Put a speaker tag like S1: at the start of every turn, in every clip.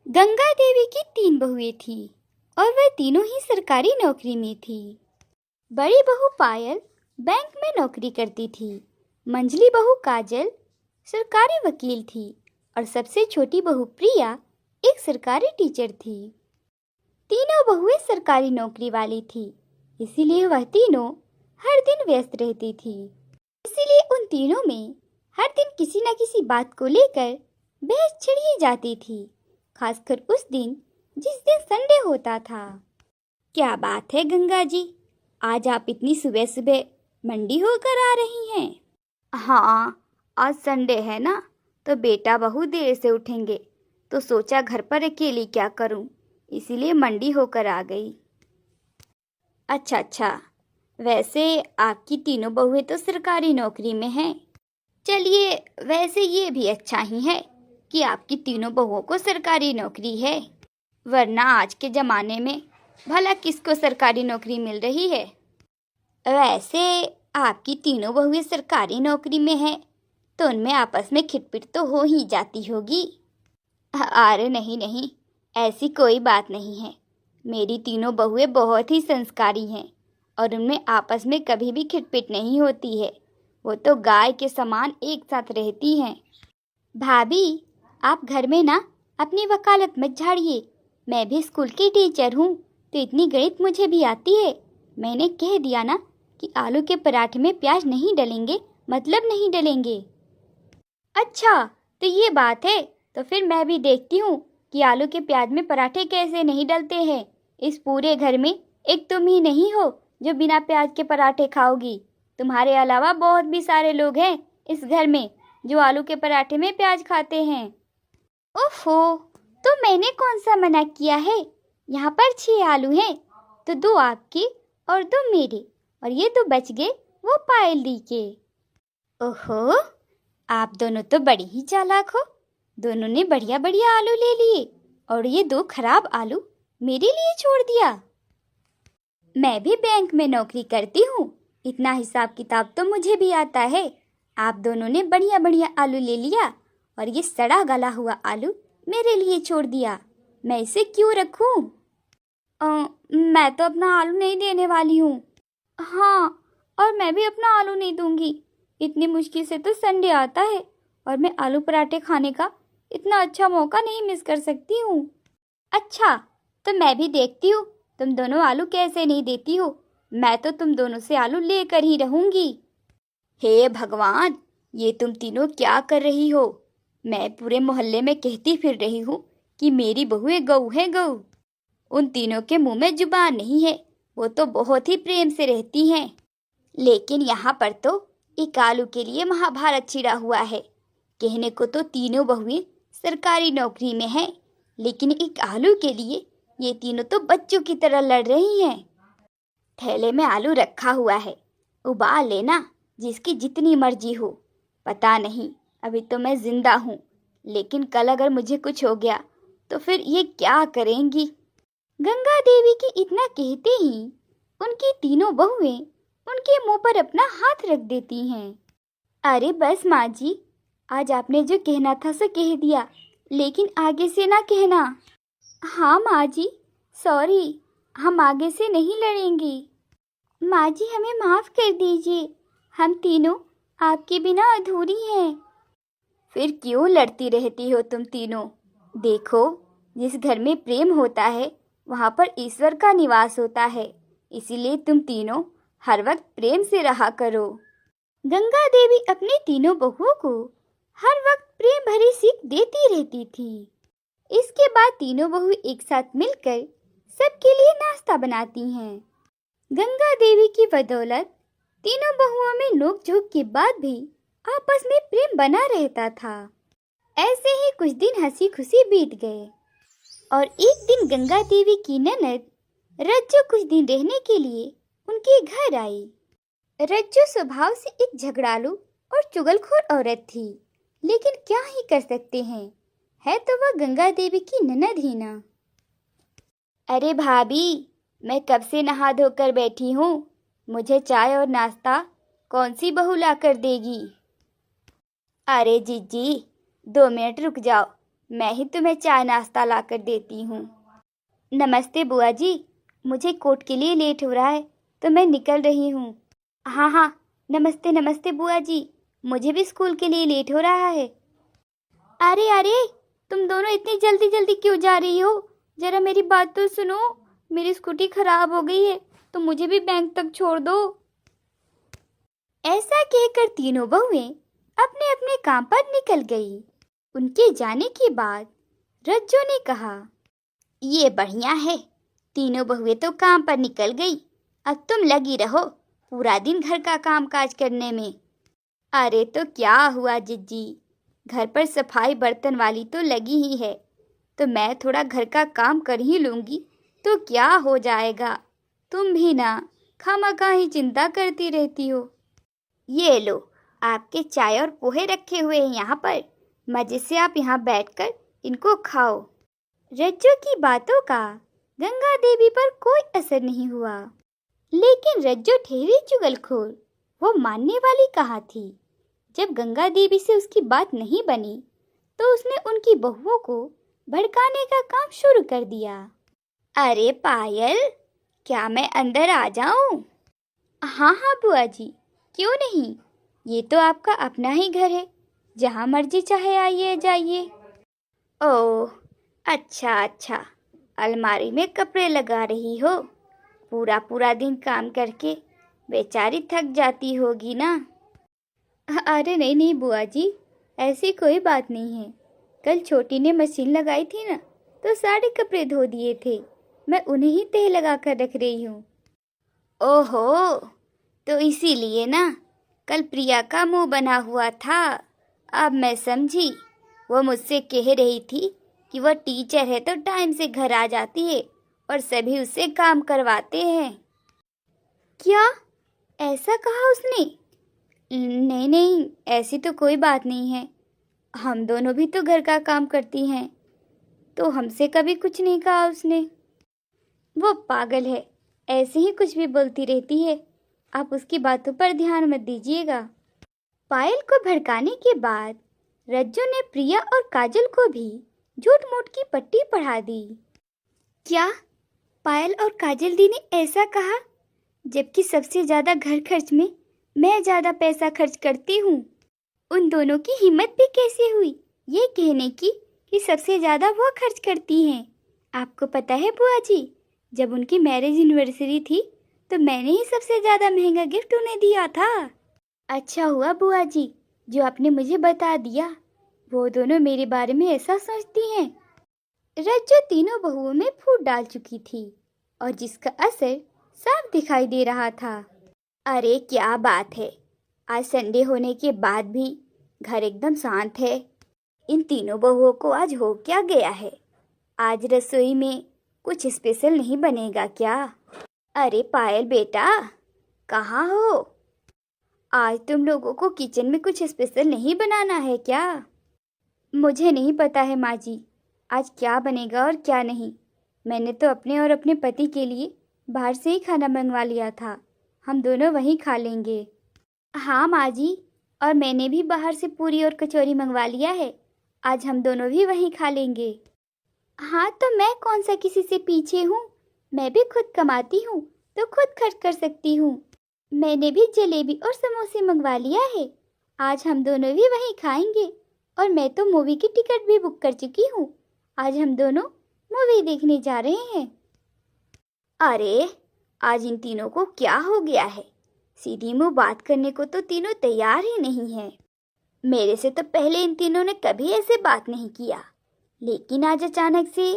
S1: गंगा देवी की 3 बहुएं थी और वह तीनों ही सरकारी नौकरी में थी। बड़ी बहू पायल बैंक में नौकरी करती थी। मंझली बहू काजल सरकारी वकील थी और सबसे छोटी बहू प्रिया एक सरकारी टीचर थी। तीनों बहुएं सरकारी नौकरी वाली थी, इसीलिए वह तीनों हर दिन व्यस्त रहती थी। इसीलिए उन तीनों में हर दिन किसी न किसी बात को लेकर बहस छिड़ ही जाती थी, खासकर उस दिन जिस दिन संडे होता था। क्या बात है गंगा जी, आज आप इतनी सुबह सुबह मंडी होकर आ रही हैं? हाँ, आज संडे है ना, तो बेटा बहू देर से उठेंगे, तो सोचा घर पर अकेली क्या करूं, इसीलिए मंडी होकर आ गई। अच्छा, वैसे आपकी तीनों बहुएं तो सरकारी नौकरी में हैं। चलिए, वैसे ये भी अच्छा ही है कि आपकी तीनों बहुओं को सरकारी नौकरी है, वरना आज के ज़माने में भला किसको सरकारी नौकरी मिल रही है। वैसे आपकी तीनों बहुएं सरकारी नौकरी में हैं, तो उनमें आपस में खिटपिट तो हो ही जाती होगी। अरे नहीं, ऐसी कोई बात नहीं है। मेरी तीनों बहुएं बहुत ही संस्कारी हैं और उनमें आपस में कभी भी खिटपिट नहीं होती है। वो तो गाय के समान एक साथ रहती हैं। भाभी, आप घर में ना अपनी वकालत मत झाड़िए। मैं भी स्कूल की टीचर हूँ, तो इतनी गणित मुझे भी आती है। मैंने कह दिया ना कि आलू के पराठे में प्याज नहीं डलेंगे, मतलब नहीं डलेंगे। अच्छा, तो ये बात है, तो फिर मैं भी देखती हूँ कि आलू के प्याज में पराठे कैसे नहीं डलते हैं। इस पूरे घर में एक तुम ही नहीं हो जो बिना प्याज के पराठे खाओगी। तुम्हारे अलावा बहुत भी सारे लोग हैं इस घर में जो आलू के पराठे में प्याज खाते हैं। ओफो, तो मैंने कौन सा मना किया है? यहाँ पर 6 आलू हैं, तो 2 आपके और 2 मेरे, और ये 2 बच गए वो पायल दी के। ओहो, आप दोनों तो बड़ी ही चालाक हो। दोनों ने बढ़िया बढ़िया आलू ले लिए और ये 2 खराब आलू मेरे लिए छोड़ दिया। मैं भी बैंक में नौकरी करती हूँ, इतना हिसाब किताब तो मुझे भी आता है। आप दोनों ने बढ़िया बढ़िया आलू ले लिया और ये सड़ा गला हुआ आलू मेरे लिए छोड़ दिया। मैं इसे क्यों रखूं? मैं तो अपना आलू नहीं देने वाली हूँ। हाँ, और मैं भी अपना आलू नहीं दूंगी। इतनी मुश्किल से तो संडे आता है और मैं आलू पराठे खाने का इतना अच्छा मौका नहीं मिस कर सकती हूँ। अच्छा, तो मैं भी देखती हूँ तुम दोनों आलू कैसे नहीं देती हो। मैं तो तुम दोनों से आलू लेकर ही रहूंगी। हे भगवान, ये तुम तीनों क्या कर रही हो? मैं पूरे मोहल्ले में कहती फिर रही हूँ कि मेरी बहुएं गऊ है गऊ। उन तीनों के मुंह में जुबान नहीं है, वो तो बहुत ही प्रेम से रहती हैं। लेकिन यहाँ पर तो एक आलू के लिए महाभारत छिड़ा हुआ है। कहने को तो तीनों बहुएं सरकारी नौकरी में हैं, लेकिन एक आलू के लिए ये तीनों तो बच्चों की तरह लड़ रही हैं। थैले में आलू रखा हुआ है, उबाल लेना जिसकी जितनी मर्जी हो। पता नहीं, अभी तो मैं जिंदा हूँ, लेकिन कल अगर मुझे कुछ हो गया तो फिर ये क्या करेंगी? गंगा देवी के इतना कहते ही उनकी तीनों बहुएं उनके मुंह पर अपना हाथ रख देती हैं। अरे बस माँ जी, आज आपने जो कहना था सो कह दिया, लेकिन आगे से ना कहना। हाँ माँ जी, सॉरी, हम आगे से नहीं लड़ेंगे। माँ जी, हमें माफ़ कर दीजिए, हम तीनों आपके बिना अधूरी हैं। फिर क्यों लड़ती रहती हो तुम तीनों? देखो, जिस घर में प्रेम होता है वहाँ पर ईश्वर का निवास होता है, इसीलिए तुम तीनों हर वक्त प्रेम से रहा करो। गंगा देवी अपनी तीनों बहुओं को हर वक्त प्रेम भरी सीख देती रहती थी। इसके बाद तीनों बहू एक साथ मिलकर सबके लिए नाश्ता बनाती हैं। गंगा देवी की बदौलत तीनों बहुओं में नोक-झोंक के बाद भी आपस में प्रेम बना रहता था। ऐसे ही कुछ दिन हंसी खुशी बीत गए और एक दिन गंगा देवी की ननद रज्जो कुछ दिन रहने के लिए उनके घर आई। रज्जो स्वभाव से एक झगड़ालू और चुगलखोर औरत थी, लेकिन क्या ही कर सकते हैं, है तो वह गंगा देवी की ननद ही ना। अरे भाभी, मैं कब से नहा धोकर बैठी हूँ, मुझे चाय और नाश्ता कौन सी बहू ला कर देगी? अरे जीजी, 2 मिनट रुक जाओ, मैं ही तुम्हें चाय नाश्ता ला कर देती हूँ। नमस्ते बुआ जी, मुझे कोर्ट के लिए लेट हो रहा है तो मैं निकल रही हूँ। हाँ हाँ, नमस्ते नमस्ते बुआ जी, मुझे भी स्कूल के लिए लेट हो रहा है। अरे अरे, तुम दोनों इतनी जल्दी जल्दी क्यों जा रही हो? जरा मेरी बात तो सुनो, मेरी स्कूटी खराब हो गई है तो मुझे भी बैंक तक छोड़ दो। ऐसा कहकर तीनों बहुएं अपने अपने काम पर निकल गई। उनके जाने के बाद रज्जो ने कहा, ये बढ़िया है, तीनों बहुएं तो काम पर निकल गई, अब तुम लगी रहो पूरा दिन घर का काम काज करने में। अरे तो क्या हुआ जिज्जी, घर पर सफाई बर्तन वाली तो लगी ही है, तो मैं थोड़ा घर का काम कर ही लूँगी तो क्या हो जाएगा। तुम भी ना खामखा ही चिंता करती रहती हो। ये लो, आपके चाय और पोहे रखे हुए हैं यहाँ पर, मजे से आप यहाँ बैठकर इनको खाओ। रज्जो की बातों का गंगा देवी पर कोई असर नहीं हुआ, लेकिन रज्जो ठहरी चुगलखोर, वो मानने वाली कहाँ थी। जब गंगा देवी से उसकी बात नहीं बनी तो उसने उनकी बहुओं को भड़काने का काम शुरू कर दिया। अरे पायल, क्या मैं अंदर आ जाऊं? हाँ हाँ बुआ जी, क्यों नहीं, ये तो आपका अपना ही घर है, जहाँ मर्जी चाहे आइए जाइए। ओह अच्छा अच्छा, अलमारी में कपड़े लगा रही हो, पूरा पूरा दिन काम करके बेचारी थक जाती होगी ना। अरे नहीं नहीं बुआ जी, ऐसी कोई बात नहीं है, कल छोटी ने मशीन लगाई थी ना तो सारे कपड़े धो दिए थे, मैं उन्हें ही तह लगा कर रख रही हूँ। ओहो, तो इसीलिए ना कल प्रिया का मुंह बना हुआ था, अब मैं समझी। वो मुझसे कह रही थी कि वह टीचर है तो टाइम से घर आ जाती है और सभी उससे काम करवाते हैं। क्या ऐसा कहा उसने? नहीं नहीं, ऐसी तो कोई बात नहीं है, हम दोनों भी तो घर का काम करती हैं, तो हमसे कभी कुछ नहीं कहा उसने। वो पागल है, ऐसे ही कुछ भी बोलती रहती है, आप उसकी बातों पर ध्यान मत दीजिएगा। पायल को भड़काने के बाद रज्जू ने प्रिया और काजल को भी झूठ मूठ की पट्टी पढ़ा दी। क्या पायल और काजल दी ने ऐसा कहा, जबकि सबसे ज़्यादा घर खर्च में मैं ज़्यादा पैसा खर्च करती हूँ। उन दोनों की हिम्मत भी कैसे हुई ये कहने की कि सबसे ज़्यादा वो खर्च करती हैं। आपको पता है बुआ जी, जब उनकी मैरिज एनिवर्सरी थी तो मैंने ही सबसे ज़्यादा महंगा गिफ्ट उन्हें दिया था। अच्छा हुआ बुआ जी जो आपने मुझे बता दिया, वो दोनों मेरे बारे में ऐसा सोचती हैं। रज्जो तीनों बहुओं में फूट डाल चुकी थी और जिसका असर साफ दिखाई दे रहा था। अरे क्या बात है, आज संडे होने के बाद भी घर एकदम शांत है। इन तीनों बहुओं को आज हो क्या गया है? आज रसोई में कुछ स्पेशल नहीं बनेगा क्या? अरे पायल बेटा, कहाँ हो? आज तुम लोगों को किचन में कुछ स्पेशल नहीं बनाना है क्या? मुझे नहीं पता है माँ जी, आज क्या बनेगा और क्या नहीं। मैंने तो अपने और अपने पति के लिए बाहर से ही खाना मंगवा लिया था, हम दोनों वहीं खा लेंगे। हाँ माँ जी, और मैंने भी बाहर से पूरी और कचौरी मंगवा लिया है, आज हम दोनों भी वहीं खा लेंगे। हाँ तो मैं कौन सा किसी से पीछे हूँ, मैं भी खुद कमाती हूँ तो खुद खर्च कर सकती हूँ। मैंने भी जलेबी और समोसे मंगवा लिया है, आज हम दोनों भी वहीं खाएंगे। और मैं तो मूवी की टिकट भी बुक कर चुकी हूँ, आज हम दोनों मूवी देखने जा रहे हैं। अरे आज इन तीनों को क्या हो गया है, सीधी मुंह बात करने को तो तीनों तैयार ही नहीं हैं। मेरे से तो पहले इन तीनों ने कभी ऐसे बात नहीं किया, लेकिन आज अचानक से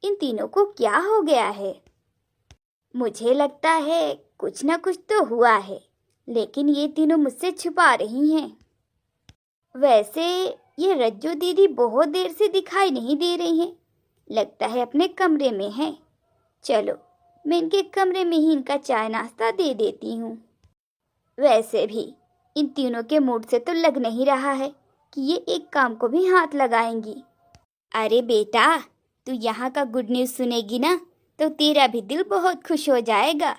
S1: इन तीनों को क्या हो गया है? मुझे लगता है कुछ ना कुछ तो हुआ है, लेकिन ये तीनों मुझसे छुपा रही हैं। वैसे ये रज्जू दीदी बहुत देर से दिखाई नहीं दे रही हैं, लगता है अपने कमरे में है। चलो मैं इनके कमरे में ही इनका चाय नाश्ता दे देती हूँ। वैसे भी इन तीनों के मूड से तो लग नहीं रहा है कि ये एक काम को भी हाथ लगाएंगी। अरे बेटा, तू यहाँ का गुड न्यूज़ सुनेगी ना तो तेरा भी दिल बहुत खुश हो जाएगा।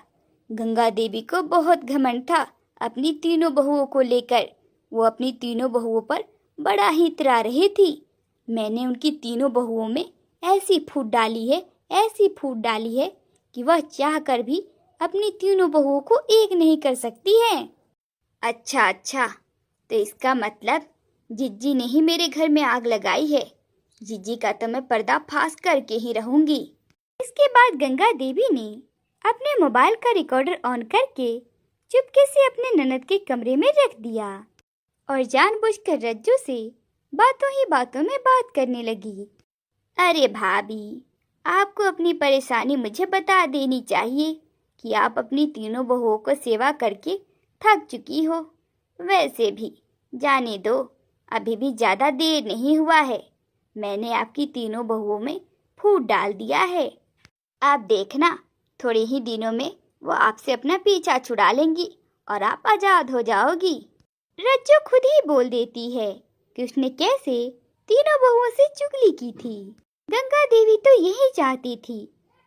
S1: गंगा देवी को बहुत घमंड था अपनी तीनों बहुओं को लेकर, वो अपनी तीनों बहुओं पर बड़ा ही इतरा रही थी, मैंने उनकी तीनों बहुओं में ऐसी फूट डाली है कि वह चाहकर भी अपनी तीनों बहुओं को एक नहीं कर सकती है। अच्छा, तो इसका मतलब जिज्जी ने ही मेरे घर में आग लगाई है। जिज्जी का तो मैं पर्दाफाश करके ही रहूंगी। इसके बाद गंगा देवी ने अपने मोबाइल का रिकॉर्डर ऑन करके चुपके से अपने ननद के कमरे में रख दिया और जानबूझकर रज्जू से बातों ही बातों में बात करने लगी। अरे भाभी, आपको अपनी परेशानी मुझे बता देनी चाहिए कि आप अपनी तीनों बहुओं को सेवा करके थक चुकी हो। वैसे भी जाने दो, अभी भी ज़्यादा देर नहीं हुआ है। मैंने आपकी तीनों बहुओं में फूट डाल दिया है। आप देखना, थोड़े ही दिनों में वो आपसे अपना पीछा छुड़ा लेंगी और आप आज़ाद हो जाओगी। रज्जू खुद ही बोल देती है कि उसने कैसे तीनों बहुओं से चुगली की थी। गंगा देवी तो यही चाहती थी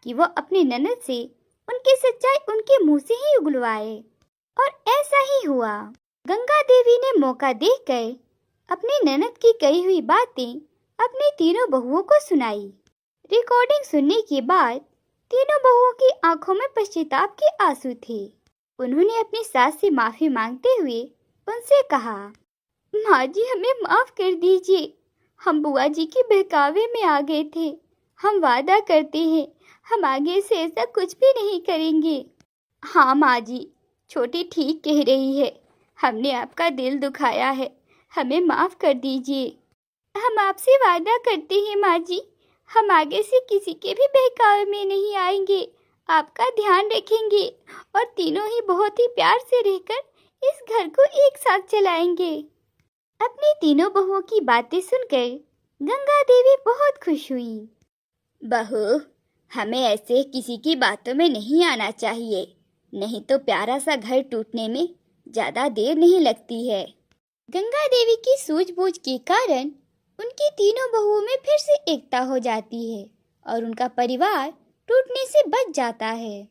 S1: कि वो अपने ननद से उनकी सच्चाई उनके मुंह से ही उगलवाए, और ऐसा ही हुआ। गंगा देवी ने मौका देखकर अपनी ननद की कही हुई बातें अपनी तीनों बहुओं को सुनाई। रिकॉर्डिंग सुनने के बाद तीनों बहुओं की आंखों में पश्चाताप के आंसू थे। उन्होंने अपनी सास से माफी मांगते हुए उनसे कहा, माँ जी, हमें माफ कर दीजिए। हम बुआ जी के बहकावे में आ गए थे। हम वादा करते हैं हम आगे से ऐसा कुछ भी नहीं करेंगे। हाँ माँ जी, छोटी ठीक कह रही है। हमने आपका दिल दुखाया है, हमें माफ कर दीजिए। हम आपसे वादा करते हैं माँ जी, हम आगे से किसी के भी बहकावे में नहीं आएंगे, आपका ध्यान रखेंगे और तीनों ही बहुत ही प्यार से रहकर इस घर को एक साथ चलाएंगे। अपनी तीनों बहुओं की बातें सुनकर गंगा देवी बहुत खुश हुई। बहू, हमें ऐसे किसी की बातों में नहीं आना चाहिए, नहीं तो प्यारा सा घर टूटने में ज्यादा देर नहीं लगती है। गंगा देवी की सूझबूझ के कारण उनकी तीनों बहुओं में फिर से एकता हो जाती है और उनका परिवार टूटने से बच जाता है।